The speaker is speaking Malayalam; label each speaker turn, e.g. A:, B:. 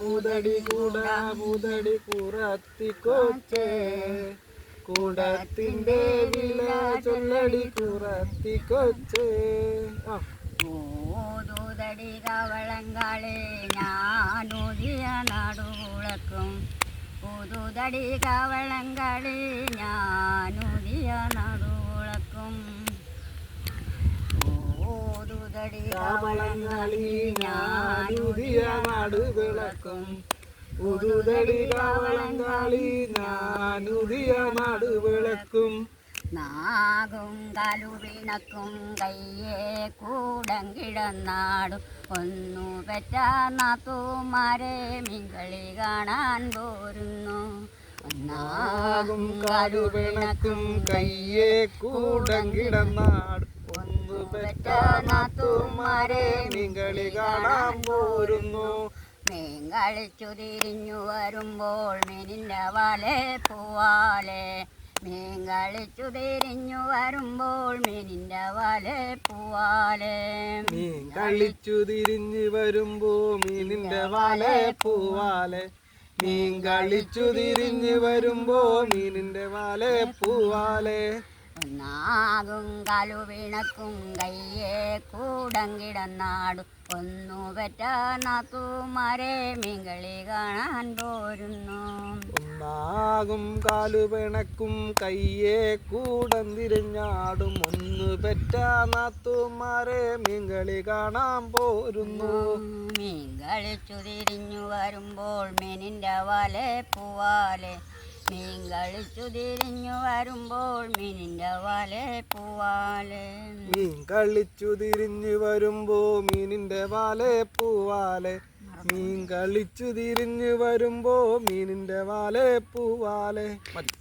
A: മുതടി മുതടി കുറത്തിക്കൊച്ചേ കൂടത്തിന്റെ വില ചൊല്ലടി കുറത്തിക്കൊച്ചേ.
B: ൂതടി കവളങ്കളെ ഞാനുതിയ നടുവിളക്കും പുതുതടി കവളങ്കളി ഞാനുതിയ നടുവിളക്കും ൂതടി
A: കവളങ്ങളി ഞാനുതിയ നടുവിളക്കും പുതുതടി കവളങ്കളി ഞാനുതിയ നടുവിളക്കും.
B: നാഗും കലുവിണക്കും കയ്യെ കൂടങ്കിടന്നാടും ഒന്നു പെറ്റ നാത്തുമാരെ മിങ്കളി കാണാൻ പോരുന്നു.
A: നാഗും കലുവിണക്കും കയ്യെ കൂടങ്കിടന്നാടും ഒന്നു പെറ്റ നാത്തുമാരെ മിങ്കളി കാണാൻ പോരുന്നു.
B: മീൻ കളിച്ചു തിരിഞ്ഞു വരുമ്പോൾ മീനിൻ്റെ വാലെ പൂവാലെ മീൻ കളിച്ചു തിരിഞ്ഞു വരുമ്പോൾ മീനിൻ്റെ വാലെ പൂവാലെ
A: മീൻ കളിച്ചു തിരിഞ്ഞു വരുമ്പോ മീനിന്റെ വാലെ പൂവാലെ മീൻ കളിച്ചു തിരിഞ്ഞു വരുമ്പോ മീനിന്റെ വാലെ പൂവാലെ.
B: നാഗും കലുവിണക്കും കയ്യെ കൂടങ്കിടന്നാടും ഒന്നു പെറ്റ നാത്തുമാരെ മീൻകളി കാണാൻ പോരുന്നു.
A: നാഗും കാലുപിണക്കും കയ്യെ കൂടം തിരിഞ്ഞാടും ഒന്നു പെറ്റ നാത്തുമാരെ മീൻകളി കാണാൻ പോരുന്നു.
B: മീൻ കളിച്ചു തിരിഞ്ഞു വരുമ്പോൾ മീനിൻ്റെ വാലെ പൂവാലെ മീൻ കളിച്ചു തിരിഞ്ഞു വരുമ്പോൾ മീനിൻ്റെ വാലെ പൂവാലെ
A: മീൻ കളിച്ചു തിരിഞ്ഞു വരുമ്പോ മീനിന്റെ വാലെ പൂവാലെ മീൻ കളിച്ചു തിരിഞ്ഞു വരുമ്പോ മീനിന്റെ വാലെ പൂവാലെ. മതി.